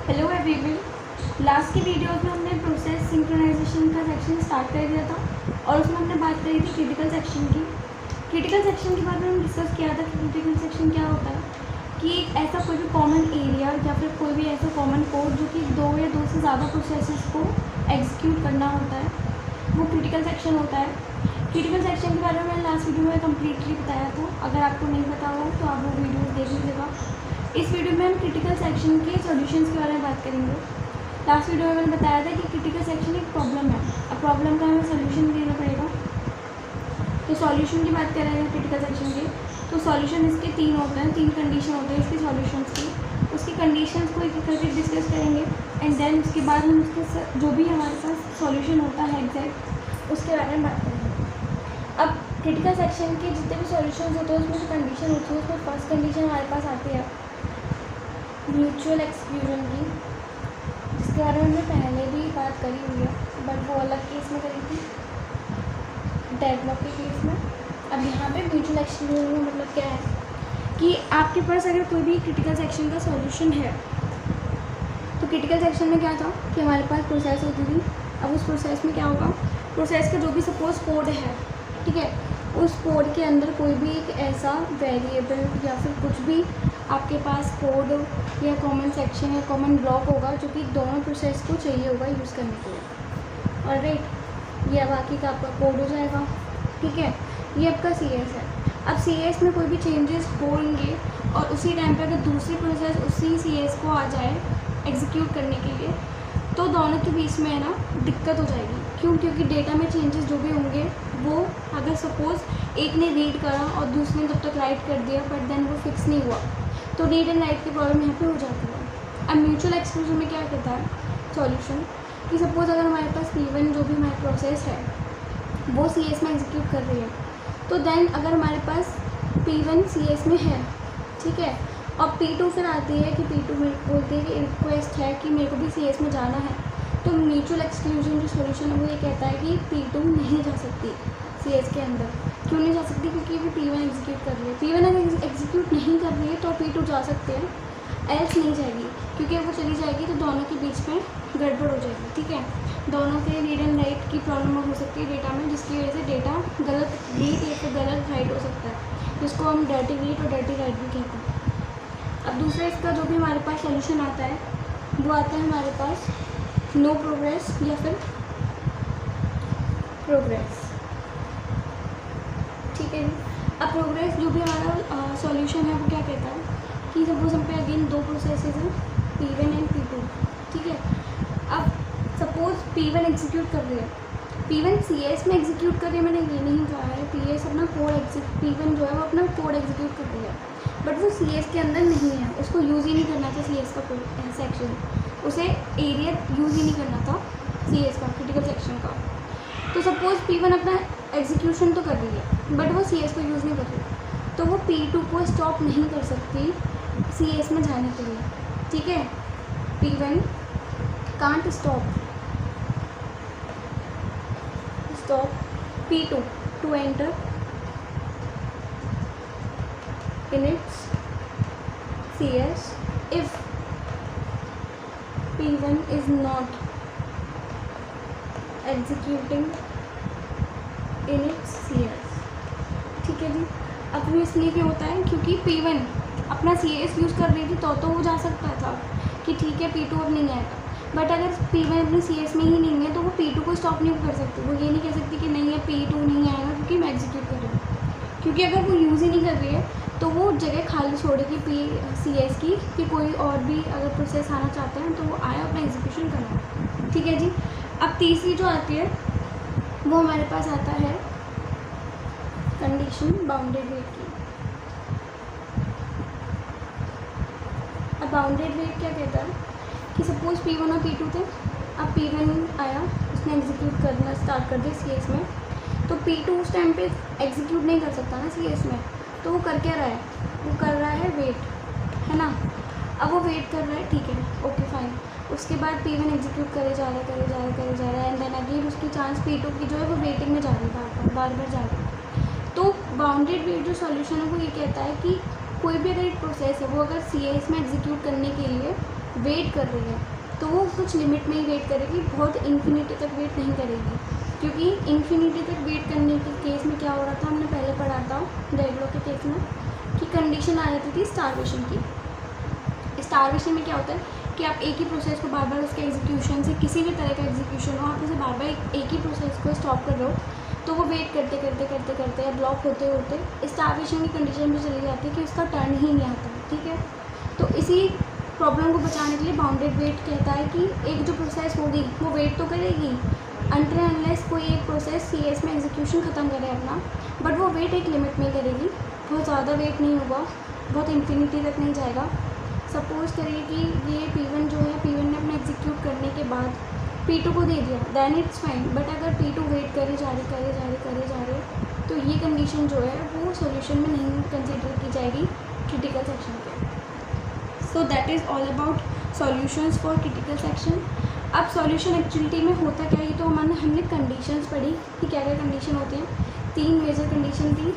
Hello everyone. Last की videos में हमने प्रोसेस सिंक्रोनाइजेशन का सेक्शन स्टार्ट कर दिया था और उसमें हमने बात करी थी क्रिटिकल सेक्शन की। क्रिटिकल सेक्शन के बारे में हम डिस्कस किया था कि क्रिटिकल सेक्शन क्या होता है, कि एक ऐसा कोई भी कॉमन एरिया या फिर कोई भी ऐसा कॉमन कोड जो कि दो या दो से ज़्यादा प्रोसेसेस को एग्जीक्यूट करना होता है, वो क्रिटिकल सेक्शन होता है। क्रिटिकल सेक्शन के बारे में मैंने लास्ट वीडियो में कम्प्लीटली बताया था। अगर आपको नहीं पता हो तो आप वो वीडियो देख लीजिएगा। इस वीडियो में हम क्रिटिकल सेक्शन के सॉल्यूशंस के बारे में बात करेंगे। लास्ट वीडियो में मैंने बताया था कि क्रिटिकल सेक्शन एक प्रॉब्लम है, अब प्रॉब्लम का हमें सॉल्यूशन देना पड़ेगा। तो सॉल्यूशन की बात करेंगे क्रिटिकल सेक्शन की, तो सॉल्यूशन इसके तीन होते हैं, तीन कंडीशन होते हैं इसके सॉल्यूशंस की। उसकी कंडीशंस को एक एक करके डिस्कस करेंगे एंड देन उसके बाद हम उसके जो भी हमारे पास सॉल्यूशन होता है एग्जैक्ट उसके बारे में बात करेंगे। अब क्रिटिकल सेक्शन के जितने भी सॉल्यूशंस होते हैं उसमें जो कंडीशन होती है उसमें फर्स्ट कंडीशन हमारे पास आती है म्यूचुअल एक्सक्लूजन की, जिसके बारे में हमने पहले भी बात करी हुई है, बट वो अलग केस में करी थी, डेडलॉक के केस में। अब यहाँ पे म्यूचुअल एक्सक्लूजन का मतलब क्या है कि आपके पास अगर कोई भी क्रिटिकल सेक्शन का सॉल्यूशन है, तो क्रिटिकल सेक्शन में क्या था कि हमारे पास प्रोसेस होती थी। अब उस प्रोसेस में क्या होगा, प्रोसेस का जो भी सपोज कोड है, ठीक है, उस कोड के अंदर कोई भी एक ऐसा वेरिएबल या फिर कुछ भी आपके पास कोड या कॉमन सेक्शन या कॉमन ब्लॉक होगा जो कि दोनों प्रोसेस को चाहिए होगा यूज़ करने के लिए। और राइट, ये बाकी का आपका कोड हो जाएगा, ठीक है। ये आपका CS है। अब CS में कोई भी चेंजेस होंगे और उसी टाइम पे अगर दूसरी प्रोसेस उसी CS को आ जाए एग्जीक्यूट करने के लिए, तो दोनों के बीच में है ना दिक्कत हो जाएगी। क्यों? क्योंकि डेटा में चेंजेस जो भी होंगे वो अगर सपोज़ एक ने रीड करा और दूसरे ने तब तक राइट कर दिया बट देन वो फिक्स नहीं हुआ, तो रीड एंड राइट की प्रॉब्लम यहाँ पे हो जाती है। अब म्यूचुअल एक्सक्लूजन में क्या कहता है सॉल्यूशन, कि सपोज़ अगर हमारे पास P1 जो भी हमारी प्रोसेस है वो CS में एग्जीक्यूट कर रही है, तो देन अगर हमारे पास P1 CS में है, ठीक है, और P2 फिर आती है कि P2 मेरे को बोलती है कि रिक्वेस्ट है कि मेरे को भी CS में जाना है, तो म्यूचुअल एक्सक्लूजन जो सॉल्यूशन है वो ये कहता है कि P2 नहीं जा सकती CS के अंदर। क्यों नहीं जा सकती? क्योंकि अभी P1 एग्जीक्यूट कर रही है। P1 अगर एग्जीक्यूट नहीं कर रही है तो P2 जा सकते हैं, एल्स नहीं जाएगी, क्योंकि वो चली जाएगी तो दोनों के बीच में गड़बड़ हो जाएगी, ठीक है। दोनों के रीड एंड राइट की प्रॉब्लम हो सकती है डेटा में, जिसकी वजह से डेटा गलत रीड या फिर गलत राइट हो सकता है, जिसको हम डर्टी रीड और डर्टी राइट भी कहते हैं। अब दूसरा इसका जो भी हमारे पास सॉल्यूशन आता है वो आता है हमारे पास नो प्रोग्रेस या फिर प्रोग्रेस, ठीक है। अब प्रोग्रेस जो भी हमारा सॉल्यूशन है वो क्या कहता है कि सपोज हम पे अगेन दो प्रोसेसेस हैं P1 एंड P2, ठीक है। अब सपोज P1 एग्जीक्यूट कर रही है, P1 CS में एग्जीक्यूट कर रही है, मैंने ये नहीं कहा है PS अपना कोड P1 जो है वो अपना कोड एग्जीक्यूट कर रही है, बट वो CS के अंदर नहीं है, उसको यूज़ ही नहीं करना था CS का सेक्शन, उसे एरिया यूज़ ही नहीं करना था CS का क्रिटिकल सेक्शन का। तो सपोज़ P1 अपना एग्जीक्यूशन तो कर रही है बट वो CS को यूज़ नहीं कर रही, तो वो P2 को स्टॉप नहीं कर सकती CS में जाने के लिए, ठीक है। P1 can't stop P2 to enter in its CS if P1 is not executing in its CS, ठीक है जी। अब वो इसलिए क्यों होता है, क्योंकि P1 अपना CS यूज़ कर रही थी तो वो जा सकता था कि ठीक है P2 अब नहीं आएगा, बट अगर P1 अपने CS में ही नहीं है तो वो P2 को स्टॉप नहीं कर सकती। वो ये नहीं कह सकती कि नहीं है P2 नहीं आएगा क्योंकि मैं एग्जीक्यूट कर रही हूँ, क्योंकि अगर वो यूज़ ही नहीं कर रही है तो वो जगह खाली छोड़ेगी CS की कि कोई और भी अगर प्रोसेस आना चाहते हैं तो वो आए अपना एग्जीक्यूशन करना, ठीक है जी। अब तीसरी जो आती है वो हमारे पास आता है कंडीशन बाउंडेड वेट की। अब बाउंडेड वेट क्या कहता है कि सपोज P1 और P2 थे, अब P1 आया, उसने एग्जीक्यूट करना स्टार्ट कर दिया CS में, तो P2 उस टाइम पे एग्जीक्यूट नहीं कर सकता ना CS में, तो वो कर क्या रहा है, वो कर रहा है वेट, है ना। अब वो वेट कर रहा है, ठीक है, ओके फाइन। उसके बाद P1 एग्जीक्यूट करे जा रहा है एंड देन अगेन उसकी चांस P2 की जो है वो वेटिंग में जा रही है, बार बार जा रही है। तो बाउंडेड वेट जो सॉल्यूशन है वो ये कहता है कि कोई भी अगर एक प्रोसेस है वो अगर CS में एग्जीक्यूट करने के लिए वेट कर रही है तो वो कुछ लिमिट में ही वेट करेगी, बहुत इन्फिनिटी तक वेट नहीं करेगी, क्योंकि इन्फिनिटी तक वेट करने के केस में क्या हो रहा था, हमने पहले पढ़ा था डेडलॉक के केस में कि कंडीशन आ जाती थी स्टारवेशन की। स्टारवेशन में क्या होता है कि आप एक ही प्रोसेस को बार बार उसके एग्जीक्यूशन से, किसी भी तरह का एग्जीक्यूशन हो, आप उसे बार बार एक ही प्रोसेस को स्टॉप कर रहे हो तो वो वेट करते करते करते करते या ब्लॉक होते होते स्टारवेशन की कंडीशन में चली जाती है कि उसका टर्न ही नहीं आता, ठीक है। तो इसी प्रॉब्लम को बचाने के लिए बाउंडेड वेट कहता है कि एक जो प्रोसेस होगी वो वेट तो करेगी अनटिल अनलेस कोई एक प्रोसेस CS में एग्जीक्यूशन ख़त्म करे अपना, बट वो वेट एक लिमिट में करेगी, बहुत ज़्यादा वेट नहीं होगा, बहुत इन्फिनिटी तक नहीं जाएगा। सपोज़ करिए कि ये P1 जो है, P1 ने अपना एग्जीक्यूट करने के बाद P2 को दे दिया, दैन इट्स फाइन, बट अगर P2 वेट करे जा रहे तो ये कंडीशन जो है वो सॉल्यूशन में नहीं कंसिडर की जाएगी क्रिटिकल सेक्शन के। So that is all about solutions for critical section. अब सॉल्यूशन एक्चुअलिटी में होता क्या है, तो हमने कंडीशंस पढ़ी कि क्या क्या कंडीशन होती हैं, 3 मेजर कंडीशन थी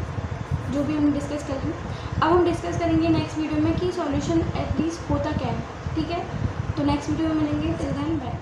जो भी हम डिस्कस कर रहे हैं। अब हम डिस्कस करेंगे नेक्स्ट वीडियो में कि सॉल्यूशन एटलीस्ट होता क्या है, ठीक है। तो नेक्स्ट वीडियो में मिलेंगे, टिल देन बाय।